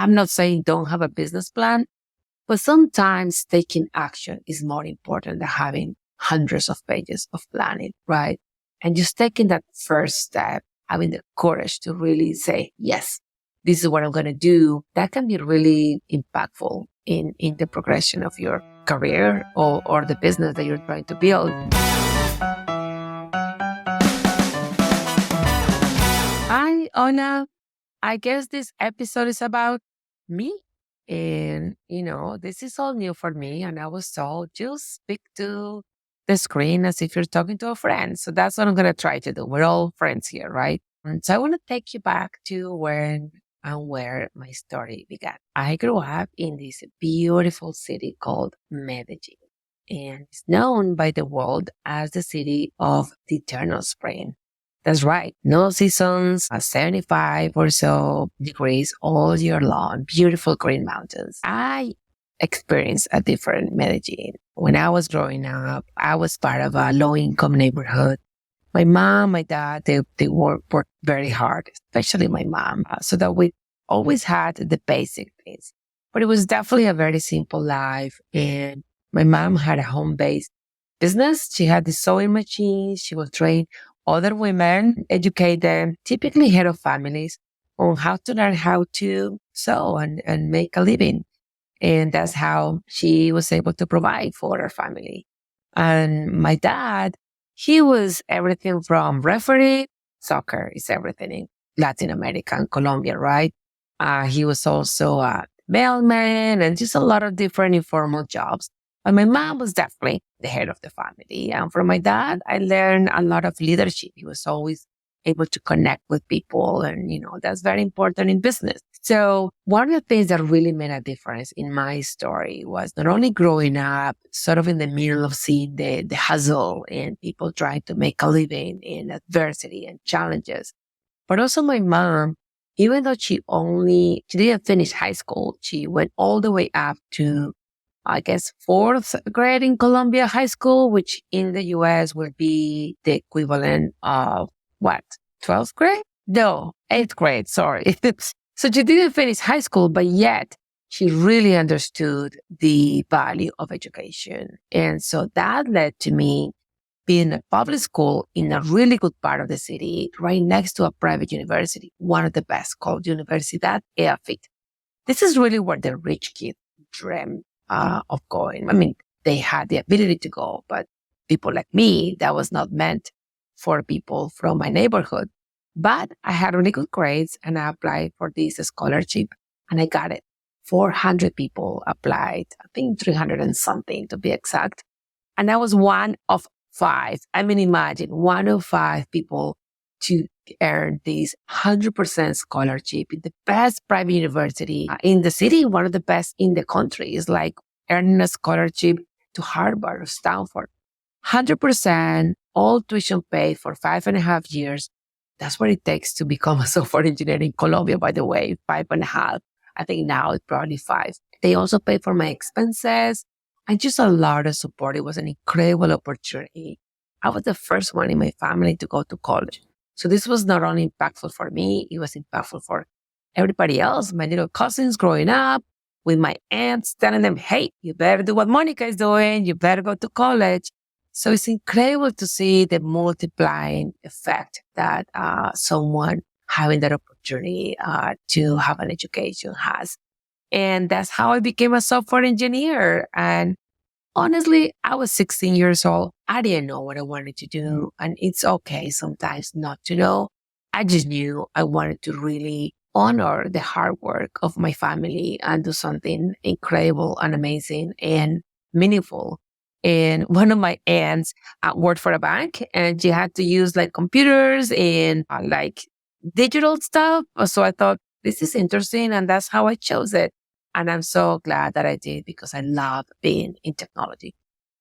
I'm not saying don't have a business plan, but sometimes taking action is more important than having hundreds of pages of planning, right? And just taking that first step, having the courage to really say, yes, this is what I'm going to do, that can be really impactful in the progression of your career or the business that you're trying to build. Hi, Ona. I guess this episode is about me. And, this is all new for me. And I was told, just speak to the screen as if you're talking to a friend. So that's what I'm going to try to do. We're all friends here, right? And so I want to take you back to when and where my story began. I grew up in this beautiful city called Medellin. And it's known by the world as the city of the eternal spring. That's right. No seasons, 75 or so degrees all year long, beautiful green mountains. I experienced a different Medellin. When I was growing up, I was part of a low income neighborhood. My mom, my dad, they worked very hard, especially my mom, so that we always had the basic things. But it was definitely a very simple life. And my mom had a home based business. She had the sewing machine. She was trained other women, educate them, typically head of families, on how to learn how to sew and make a living. And that's how she was able to provide for her family. And my dad, he was everything from referee, soccer is everything in Latin America and Colombia, right? He was also a mailman and just a lot of different informal jobs. And my mom was definitely the head of the family. And from my dad, I learned a lot of leadership. He was always able to connect with people. And, that's very important in business. So one of the things that really made a difference in my story was not only growing up sort of in the middle of seeing the hustle and people trying to make a living in adversity and challenges, but also my mom, even though she didn't finish high school, she went all the way up to, I guess, fourth grade in Colombia high school, which in the US would be the equivalent of what? 12th grade? No, 8th grade. Sorry. So she didn't finish high school, but yet she really understood the value of education. And so that led to me being a public school in a really good part of the city, right next to a private university, one of the best called Universidad EAFIT. This is really where the rich kids dream of going. I mean, they had the ability to go, but people like me, that was not meant for people from my neighborhood. But I had really good grades and I applied for this scholarship and I got it. 400 people applied, I think 300 and something to be exact. And I was one of 5. I mean, imagine 1 of 5 people to earn this 100% scholarship in the best private university in the city, one of the best in the country. It's like earning a scholarship to Harvard or Stanford. 100%, all tuition paid for 5.5 years. That's what it takes to become a software engineer in Colombia, by the way, 5.5. I think now it's probably 5. They also paid for my expenses and just a lot of support. It was an incredible opportunity. I was the first one in my family to go to college. So this was not only impactful for me, it was impactful for everybody else, my little cousins growing up, with my aunts telling them, hey, you better do what Monica is doing. You better go to college. So it's incredible to see the multiplying effect that someone having that opportunity to have an education has. And that's how I became a software engineer. And honestly, I was 16 years old. I didn't know what I wanted to do. And it's okay sometimes not to know. I just knew I wanted to really honor the hard work of my family and do something incredible and amazing and meaningful. And one of my aunts worked for a bank and she had to use like computers and like digital stuff. So I thought, this is interesting. And that's how I chose it. And I'm so glad that I did because I love being in technology.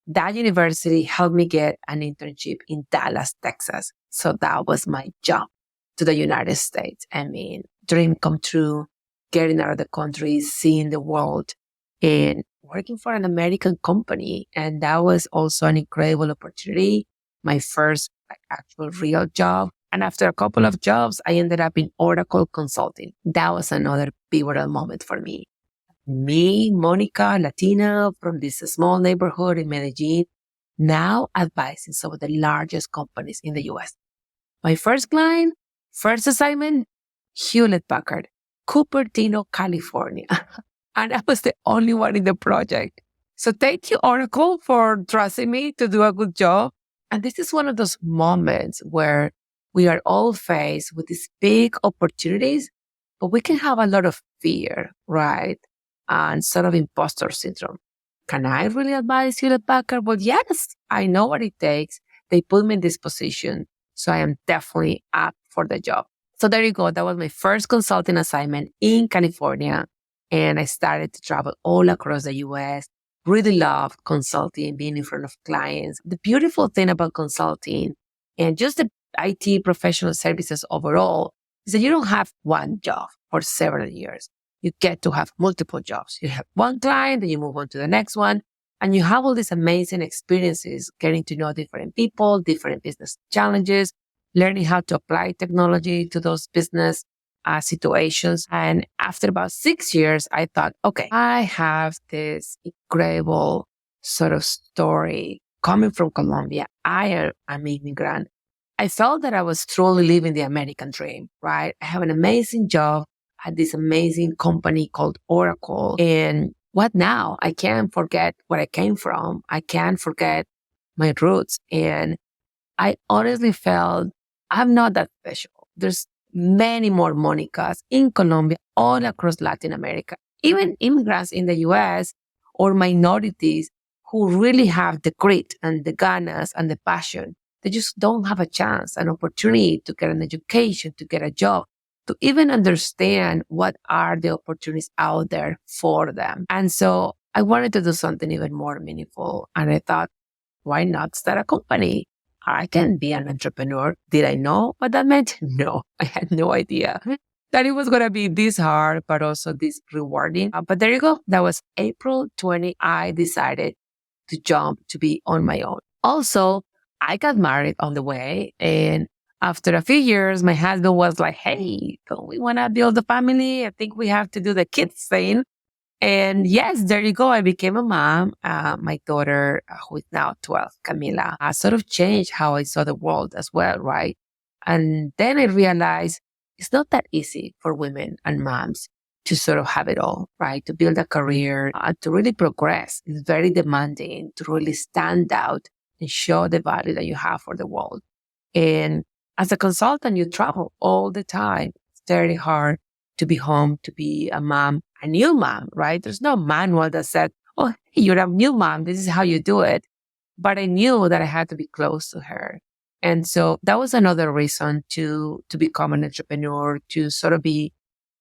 That university helped me get an internship in Dallas, Texas. So that was my jump to the United States. I mean, dream come true, getting out of the country, seeing the world, and working for an American company. And that was also an incredible opportunity. My first actual real job. And after a couple of jobs, I ended up in Oracle Consulting. That was another pivotal moment for me. Me, Monica, Latina from this small neighborhood in Medellin, now advising some of the largest companies in the US. My first client, first assignment, Hewlett Packard, Cupertino, California. And I was the only one in the project. So thank you, Oracle, for trusting me to do a good job. And this is one of those moments where we are all faced with these big opportunities, but we can have a lot of fear, right? And sort of imposter syndrome. Can I really advise Hewlett Packard? Well, yes, I know what it takes. They put me in this position. So I am definitely up for the job. So there you go. That was my first consulting assignment in California. And I started to travel all across the US. Really loved consulting, being in front of clients. The beautiful thing about consulting and just the IT professional services overall is that you don't have one job for several years. You get to have multiple jobs. You have one client, then you move on to the next one. And you have all these amazing experiences, getting to know different people, different business challenges, learning how to apply technology to those business situations. And after about 6 years, I thought, okay, I have this incredible sort of story coming from Colombia. I am an immigrant. I felt that I was truly living the American dream, right? I have an amazing job at this amazing company called Oracle. And what now? I can't forget where I came from. I can't forget my roots. And I honestly felt I'm not that special. There's many more Monicas in Colombia, all across Latin America, even immigrants in the US or minorities who really have the grit and the ganas and the passion. They just don't have a chance, an opportunity to get an education, to get a job, to even understand what are the opportunities out there for them. And so I wanted to do something even more meaningful. And I thought, why not start a company? I can be an entrepreneur. Did I know what that meant? No, I had no idea that it was going to be this hard, but also this rewarding. But there you go. That was April 20. I decided to jump to be on my own. Also, I got married on the way. And after a few years, my husband was like, hey, don't we want to build a family? I think we have to do the kids thing. And yes, there you go. I became a mom. My daughter, who is now 12, Camila, sort of changed how I saw the world as well, right? And then I realized it's not that easy for women and moms to sort of have it all, right? To build a career, to really progress. It's very demanding to really stand out and show the value that you have for the world. And as a consultant, you travel all the time. It's very hard to be home, to be a new mom, right? There's no manual that said, oh, hey, you're a new mom. This is how you do it. But I knew that I had to be close to her. And so that was another reason to become an entrepreneur, to sort of be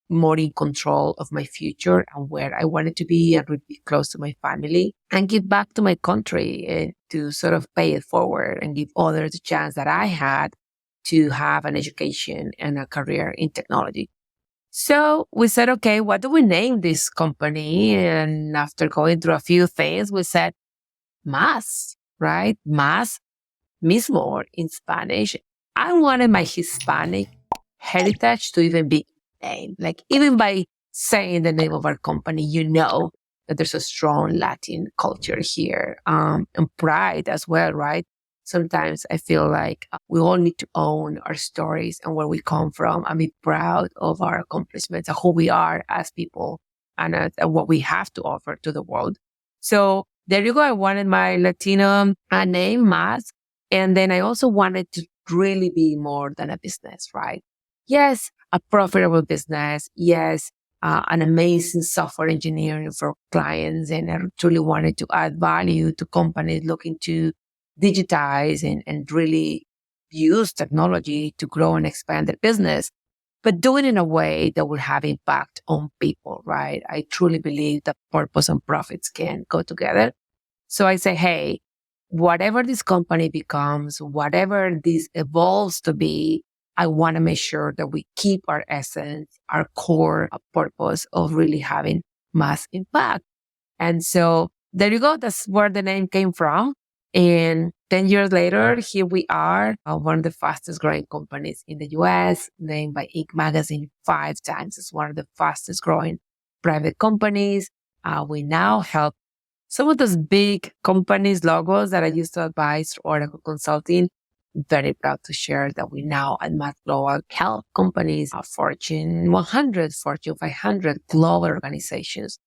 more in control of my future and where I wanted to be and really be close to my family and give back to my country and to sort of pay it forward and give others the chance that I had to have an education and a career in technology. So we said, okay, what do we name this company? And after going through a few things, we said, Más, right? Más mismo in Spanish. I wanted my Hispanic heritage to even be named. Like even by saying the name of our company, you know that there's a strong Latin culture here, and pride as well, right? Sometimes I feel like we all need to own our stories and where we come from and be proud of our accomplishments and who we are as people and what we have to offer to the world. So there you go. I wanted my Latino name, Más. And then I also wanted to really be more than a business, right? Yes, a profitable business. Yes, an amazing software engineering for clients. And I truly wanted to add value to companies looking to digitize and really use technology to grow and expand their business, but do it in a way that will have impact on people, right? I truly believe that purpose and profits can go together. So I say, hey, whatever this company becomes, whatever this evolves to be, I want to make sure that we keep our essence, our core purpose of really having mass impact. And so there you go. That's where the name came from. And 10 years later, here we are, one of the fastest growing companies in the US, named by Inc. magazine 5 times as one of the fastest growing private companies. We now help some of those big companies' logos that I used to advise through Oracle Consulting. Very proud to share that we now at Math Global help companies, Fortune 100, Fortune 500, global organizations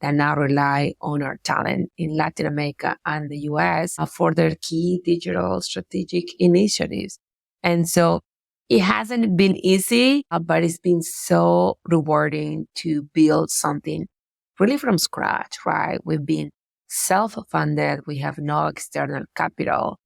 that now rely on our talent in Latin America and the US for their key digital strategic initiatives. And so it hasn't been easy, but it's been so rewarding to build something really from scratch, right? We've been self-funded. We have no external capital.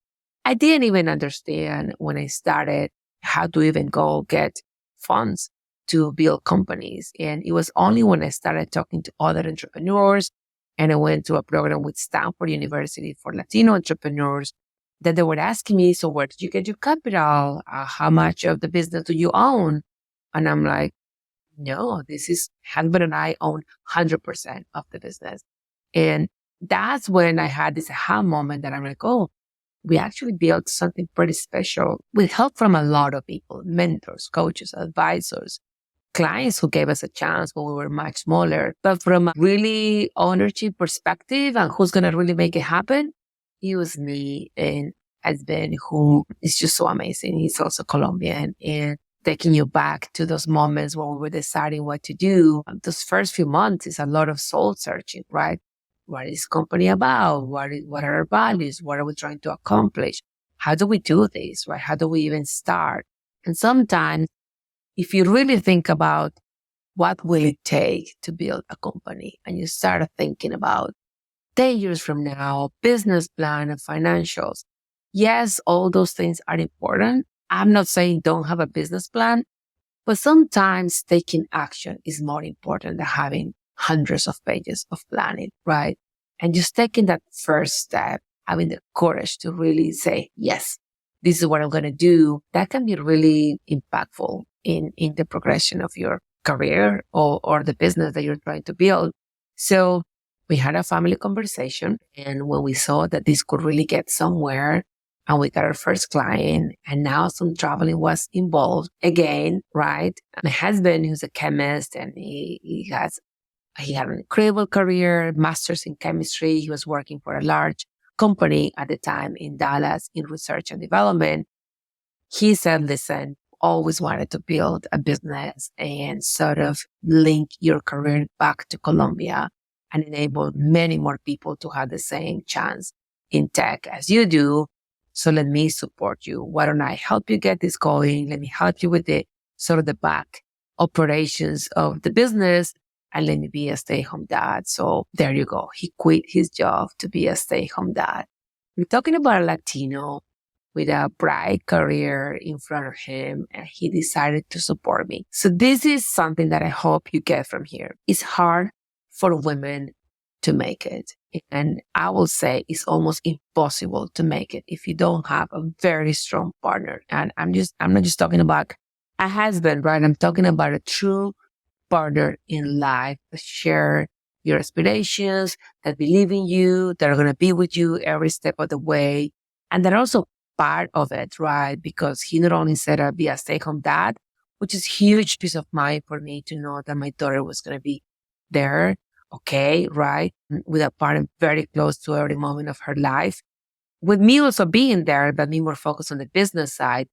I didn't even understand when I started how to even go get funds to build companies. And it was only when I started talking to other entrepreneurs and I went to a program with Stanford University for Latino entrepreneurs that they were asking me, so where did you get your capital? How much of the business do you own? And I'm like, no, this is husband and I own 100% of the business. And that's when I had this aha moment that I'm like, oh, we actually built something pretty special with help from a lot of people, mentors, coaches, advisors, clients who gave us a chance when we were much smaller. But from a really ownership perspective and who's going to really make it happen, it was me and husband who is just so amazing. He's also Colombian and taking you back to those moments when we were deciding what to do. Those first few months is a lot of soul searching, right? What is company about? What are our values? What are we trying to accomplish? How do we do this, right? How do we even start? And sometimes if you really think about what will it take to build a company and you start thinking about 10 years from now, business plan and financials. Yes, all those things are important. I'm not saying don't have a business plan, but sometimes taking action is more important than having hundreds of pages of planning, right? And just taking that first step, having the courage to really say, yes, this is what I'm going to do. That can be really impactful in the progression of your career or the business that you're trying to build. So we had a family conversation. And when we saw that this could really get somewhere, and we got our first client, and now some traveling was involved again, right? My husband, who's a chemist, and he had an incredible career, master's in chemistry. He was working for a large company at the time in Dallas in research and development. He said, listen, always wanted to build a business and sort of link your career back to Colombia and enable many more people to have the same chance in tech as you do. So let me support you. Why don't I help you get this going? Let me help you with the sort of the back operations of the business and let me be a stay-at-home dad. So there you go. He quit his job to be a stay-at-home dad. We're talking about a Latino with a bright career in front of him, and he decided to support me. So this is something that I hope you get from here. It's hard for women to make it. And I will say it's almost impossible to make it if you don't have a very strong partner. And I'm not just talking about a husband, right? I'm talking about a true partner in life that share your aspirations, that believe in you, that are going to be with you every step of the way. And that are also part of it, right? Because he not only said I'd be a stay-at-home dad, which is huge peace of mind for me to know that my daughter was going to be there. Okay, right? With a partner very close to every moment of her life. With me also being there, but me more focused on the business side.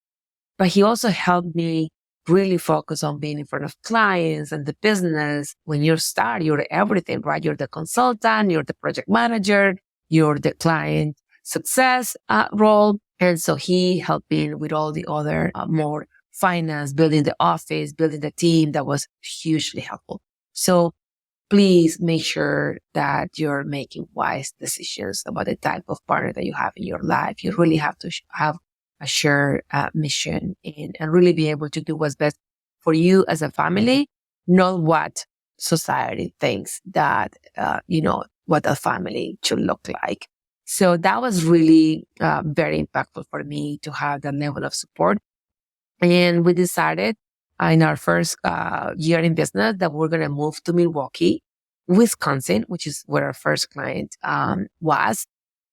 But he also helped me really focus on being in front of clients and the business. When you start, you're everything, right? You're the consultant, you're the project manager, you're the client success role. And so he helped me with all the other more finance, building the office, building the team. That was hugely helpful. So please make sure that you're making wise decisions about the type of partner that you have in your life. You really have to have a shared mission and really be able to do what's best for you as a family, not what society thinks that, what a family should look like. So that was really very impactful for me to have that level of support. And we decided in our first year in business that we're going to move to Milwaukee, Wisconsin, which is where our first client was,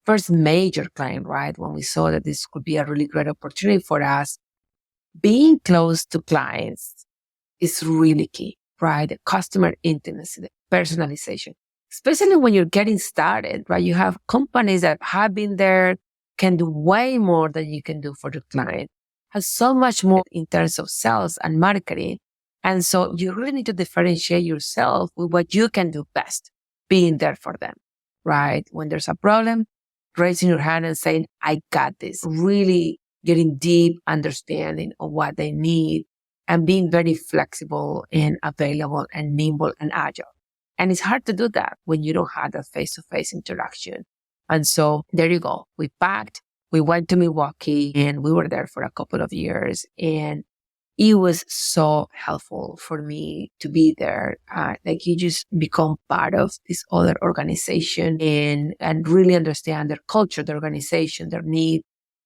first major client, right? When we saw that this could be a really great opportunity for us, being close to clients is really key, right? The customer intimacy, the personalization, especially when you're getting started, right? You have companies that have been there, can do way more than you can do for the client, has so much more in terms of sales and marketing. And so you really need to differentiate yourself with what you can do best, being there for them, right? When there's a problem, raising your hand and saying, I got this, really getting deep understanding of what they need and being very flexible and available and nimble and agile. And it's hard to do that when you don't have that face-to-face interaction. And so there you go. We packed, we went to Milwaukee, and we were there for a couple of years. And it was so helpful for me to be there. Like you just become part of this other organization and really understand their culture, their organization, their need.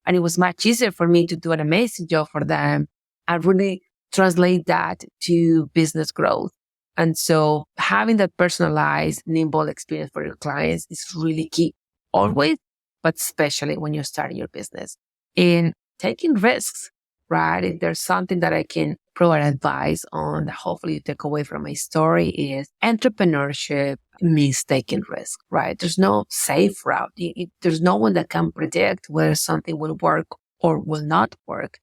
And it was much easier for me to do an amazing job for them and really translate that to business growth. And so having that personalized, nimble experience for your clients is really key always, but especially when you're starting your business. In taking risks, right? If there's something that I can provide advice on that hopefully you take away from my story is entrepreneurship means taking risk, right? There's no safe route. There's no one that can predict whether something will work or will not work.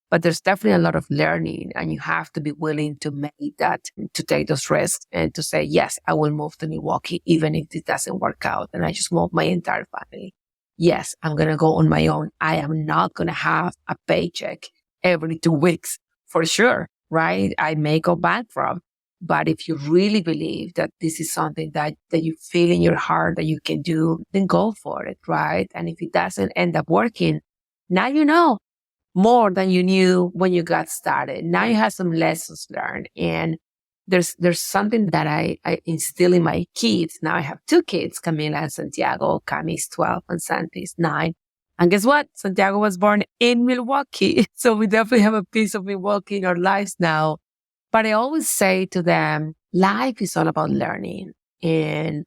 But there's definitely a lot of learning and you have to be willing to make that, to take those risks and to say, yes, I will move to Milwaukee, even if it doesn't work out. And I just move my entire family. Yes, I'm going to go on my own. I am not going to have a paycheck every 2 weeks for sure, right? I may go bankrupt. But if you really believe that this is something that you feel in your heart that you can do, then go for it, right? And if it doesn't end up working, now you know more than you knew when you got started. Now you have some lessons learned. And there's something that I instill in my kids. Now I have two kids, Camila and Santiago. Cami's 12 and Santi's 9. And guess what? Santiago was born in Milwaukee. So we definitely have a piece of Milwaukee in our lives now. But I always say to them, life is all about learning. And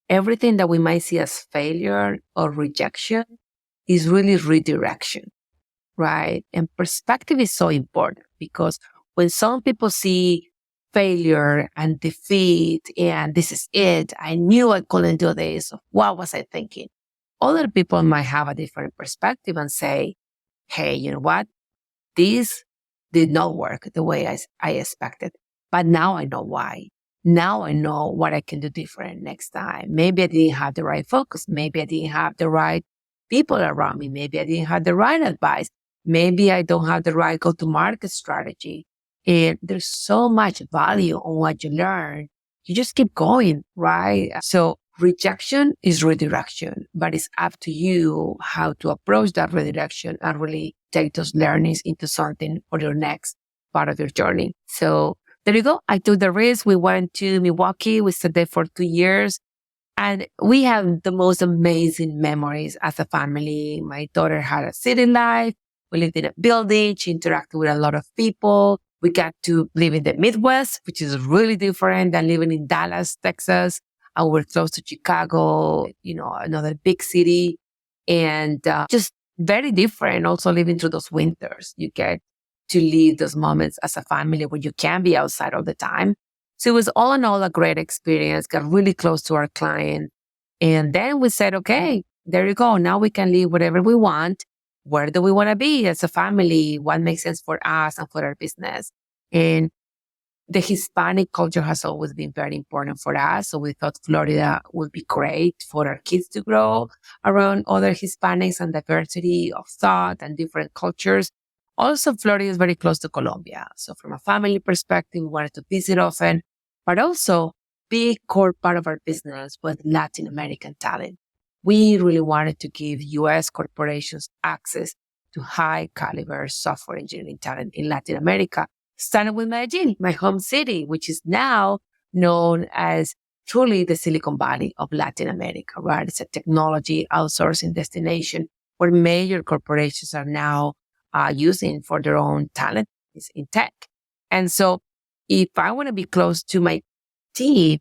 everything that we might see as failure or rejection is really redirection, right? And perspective is so important because when some people see failure and defeat and this is it, I knew I couldn't do this. What was I thinking? Other people might have a different perspective and say, hey, you know what? This did not work the way I expected. But now I know why. Now I know what I can do different next time. Maybe I didn't have the right focus. Maybe I didn't have the right people around me. Maybe I didn't have the right advice. Maybe I don't have the right go-to-market strategy. And there's so much value on what you learn. You just keep going, right? So rejection is redirection, but it's up to you how to approach that redirection and really take those learnings into something for your next part of your journey. So there you go. I took the risk. We went to Milwaukee. We stayed there for 2 years. And we have the most amazing memories as a family. My daughter had a city life. We lived in a building. She interacted with a lot of people. We got to live in the Midwest, which is really different than living in Dallas, Texas. And we're close to Chicago, another big city. And just very different. Also living through those winters. You get to live those moments as a family where you can be outside all the time. So it was all in all a great experience, got really close to our client. And then we said, okay, there you go. Now we can live whatever we want. Where do we want to be as a family? What makes sense for us and for our business? And the Hispanic culture has always been very important for us. So we thought Florida would be great for our kids to grow around other Hispanics and diversity of thought and different cultures. Also, Florida is very close to Colombia. So from a family perspective, we wanted to visit often, but also big core part of our business was Latin American talent. We really wanted to give U.S. corporations access to high caliber software engineering talent in Latin America, starting with Medellin, my home city, which is now known as truly the Silicon Valley of Latin America, right? It's a technology outsourcing destination where major corporations are now using for their own talent is in tech. And so if I want to be close to my team,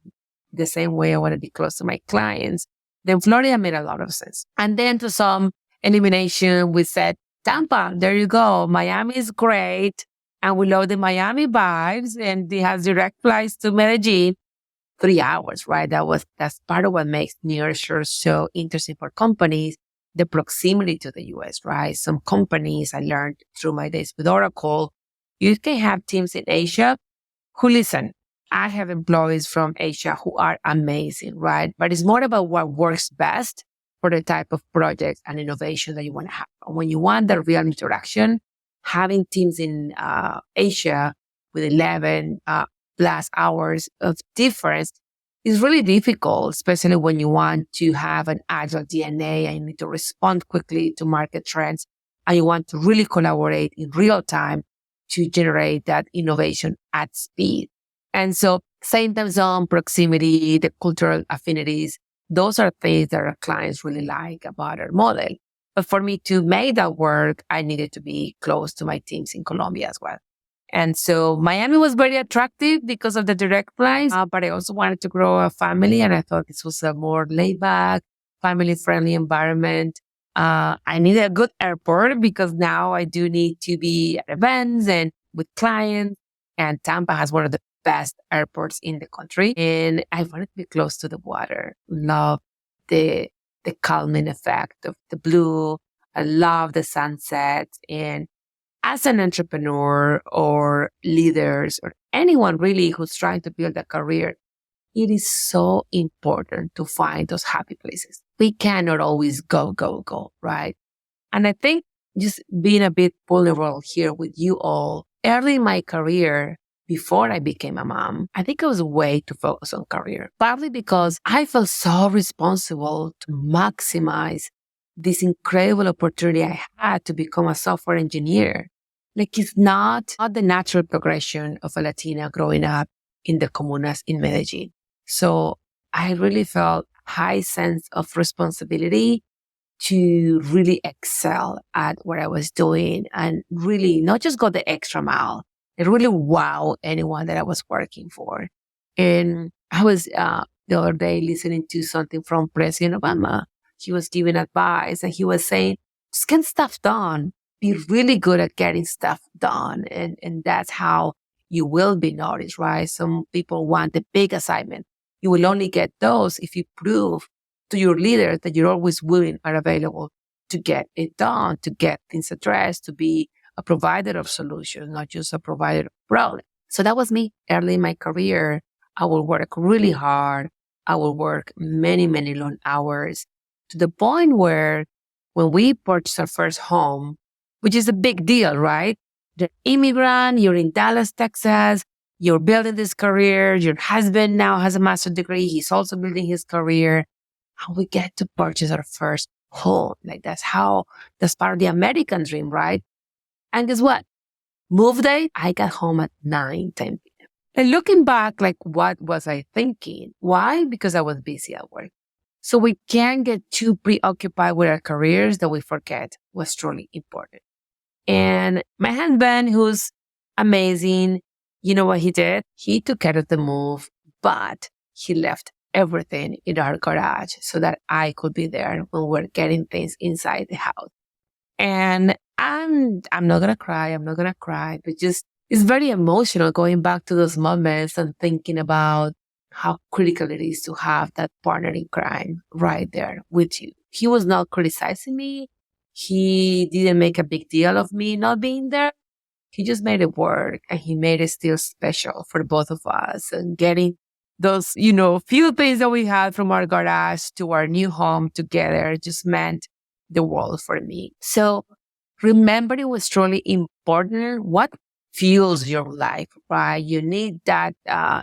the same way I want to be close to my clients, Then Florida made a lot of sense. And then to some elimination, we said, Tampa, there you go. Miami is great. And we love the Miami vibes. And it has direct flights to Medellin, 3 hours, right? That's part of what makes nearshore so interesting for companies, the proximity to the US, right? Some companies I learned through my days with Oracle, you can have teams in Asia who listen. I have employees from Asia who are amazing, right? But it's more about what works best for the type of projects and innovation that you want to have. When you want the real interaction, having teams in Asia with 11 plus hours of difference is really difficult, especially when you want to have an agile DNA and you need to respond quickly to market trends and you want to really collaborate in real time to generate that innovation at speed. And so same time zone, proximity, the cultural affinities, those are things that our clients really like about our model. But for me to make that work, I needed to be close to my teams in Colombia as well. And so Miami was very attractive because of the direct flights, but I also wanted to grow a family. And I thought this was a more laid back, family friendly environment. I needed a good airport because now I do need to be at events and with clients. And Tampa has one of the best airports in the country. And I wanted to be close to the water. Love the calming effect of the blue. I love the sunsets. And as an entrepreneur or leaders or anyone really who's trying to build a career, it is so important to find those happy places. We cannot always go, go, go, right? And I think just being a bit vulnerable here with you all, early in my career, before I became a mom, I think I was way too focused on career, partly because I felt so responsible to maximize this incredible opportunity I had to become a software engineer. Like it's not the natural progression of a Latina growing up in the comunas in Medellin. So I really felt high sense of responsibility to really excel at what I was doing and really not just go the extra mile. It really wow anyone that I was working for. And I was the other day listening to something from President Obama. He was giving advice and he was saying, just get stuff done. Be really good at getting stuff done. And that's how you will be noticed, right? Some people want the big assignment. You will only get those if you prove to your leader that you're always willing and available to get it done, to get things addressed, to be a provider of solutions, not just a provider of problems. So that was me early in my career. I will work really hard. I will work many, many long hours to the point where when we purchased our first home, which is a big deal, right? The immigrant, you're in Dallas, Texas, you're building this career. Your husband now has a master's degree. He's also building his career. And we get to purchase our first home. Like that's part of the American dream, right? And guess what? Move day, I got home at 9, 10 p.m. And looking back, like what was I thinking? Why? Because I was busy at work. So we can't get too preoccupied with our careers that we forget what's truly important. And my husband, who's amazing, you know what he did? He took care of the move, but he left everything in our garage so that I could be there when we're getting things inside the house. And I'm not going to cry. I'm not going to cry, but just it's very emotional going back to those moments and thinking about how critical it is to have that partner in crime right there with you. He was not criticizing me. He didn't make a big deal of me not being there. He just made it work and he made it still special for both of us and getting those, few things that we had from our garage to our new home together just meant the world for me. So remembering what's truly important, what fuels your life, right? You need that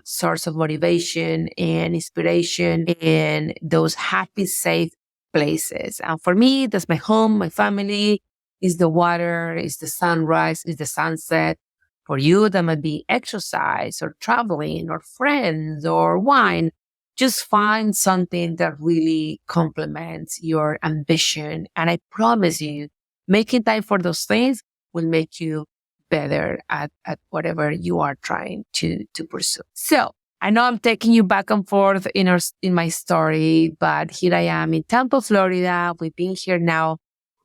source of motivation and inspiration in those happy, safe places. And for me, that's my home, my family, is the water, is the sunrise, is the sunset. For you, that might be exercise or traveling or friends or wine. Just find something that really complements your ambition. And I promise you, making time for those things will make you better at whatever you are trying to pursue. So I know I'm taking you back and forth in my story, but here I am in Tampa, Florida. We've been here now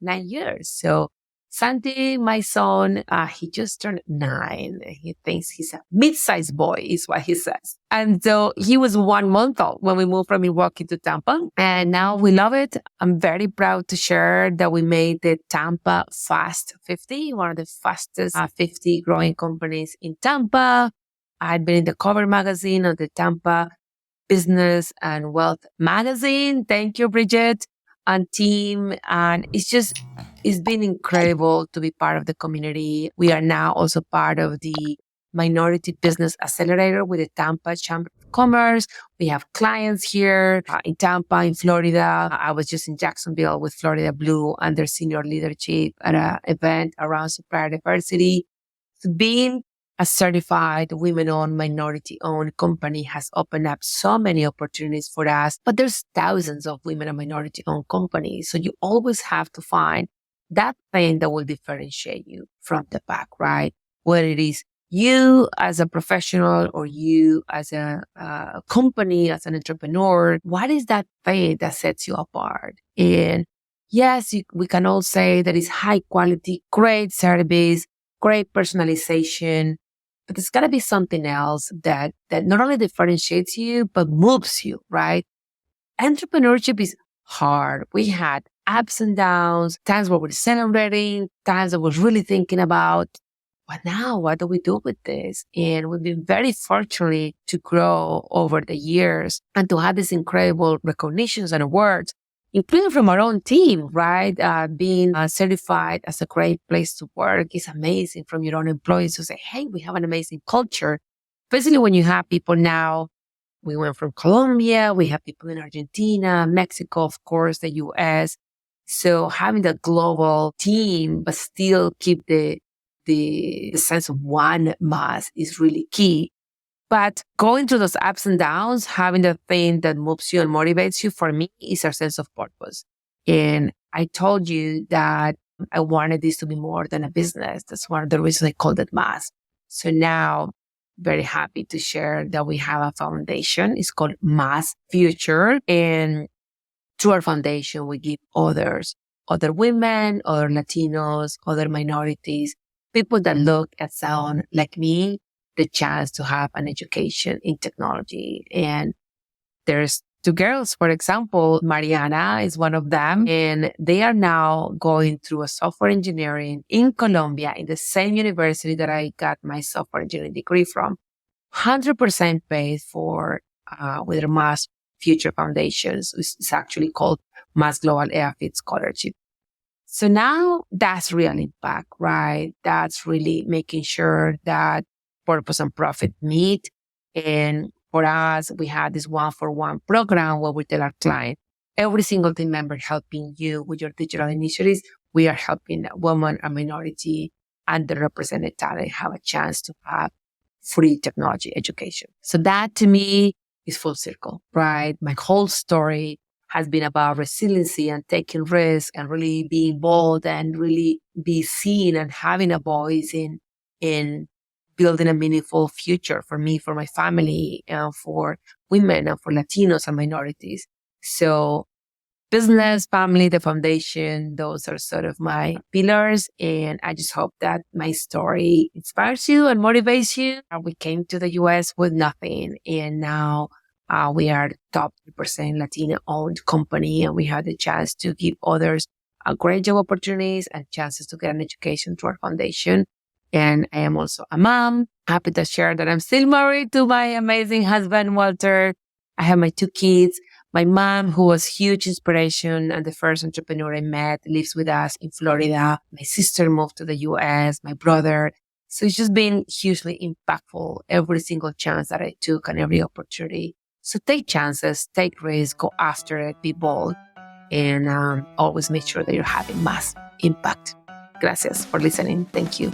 9 years. So Santi, my son, he just turned 9. He thinks he's a mid-sized boy, is what he says. And so he was 1 month old when we moved from Milwaukee to Tampa. And now we love it. I'm very proud to share that we made the Tampa Fast 50, one of the fastest 50 growing companies in Tampa. I had been in the cover magazine of the Tampa Business and Wealth magazine. Thank you, Bridget and team. And it's been incredible to be part of the community. We are now also part of the Minority Business Accelerator with the Tampa Chamber of Commerce. We have clients here in Tampa, in Florida. I was just in Jacksonville with Florida Blue and their senior leadership at an event around supplier diversity. Being a certified women-owned, minority-owned company has opened up so many opportunities for us, but there's thousands of women and minority-owned companies. So you always have to find that thing that will differentiate you from the pack, right? Whether it is you as a professional or you as a company, as an entrepreneur, what is that thing that sets you apart? And yes, we can all say that it's high quality, great service, great personalization, but there's got to be something else that not only differentiates you, but moves you, right? Entrepreneurship is hard. We had ups and downs, times where we're celebrating, times that we're really thinking about, what now? What do we do with this? And we've been very fortunate to grow over the years and to have these incredible recognitions and awards, including from our own team, right? Being certified as a great place to work is amazing from your own employees who say, hey, we have an amazing culture. Especially when you have people now, we went from Colombia, we have people in Argentina, Mexico, of course, the US. So having the global team, but still keep the sense of one mass is really key. But going through those ups and downs, having the thing that moves you and motivates you, for me, is our sense of purpose. And I told you that I wanted this to be more than a business. That's one of the reasons I called it Mass. So now, very happy to share that we have a foundation. It's called Mass Future. And through our foundation, we give other women, other Latinos, other minorities, people that look and sound like me, the chance to have an education in technology. And there's 2 girls, for example, Mariana is one of them, and they are now going through a software engineering in Colombia in the same university that I got my software engineering degree from. 100% paid for with their Mass Future Foundations. It's actually called Mass Global EAFIT Scholarship. So now that's real impact, right? That's really making sure that purpose and profit meet. And for us, we have this 1-for-1 program where we tell our client, every single team member helping you with your digital initiatives, we are helping women and minority underrepresented talent have a chance to have free technology education. So that to me is full circle, right? My whole story has been about resiliency and taking risks and really being bold and really be seen and having a voice in building a meaningful future for me, for my family, and for women and for Latinos and minorities. So business, family, the foundation, those are sort of my pillars. And I just hope that my story inspires you and motivates you. We came to the US with nothing, and now we are the top 3% Latina-owned company, and we have the chance to give others great job opportunities and chances to get an education through our foundation. And I am also a mom. Happy to share that I'm still married to my amazing husband, Walter. I have my 2 kids. My mom, who was huge inspiration and the first entrepreneur I met, lives with us in Florida. My sister moved to the US, my brother. So it's just been hugely impactful every single chance that I took and every opportunity. So take chances, take risks, go after it, be bold, and always make sure that you're having mass impact. Gracias for listening. Thank you.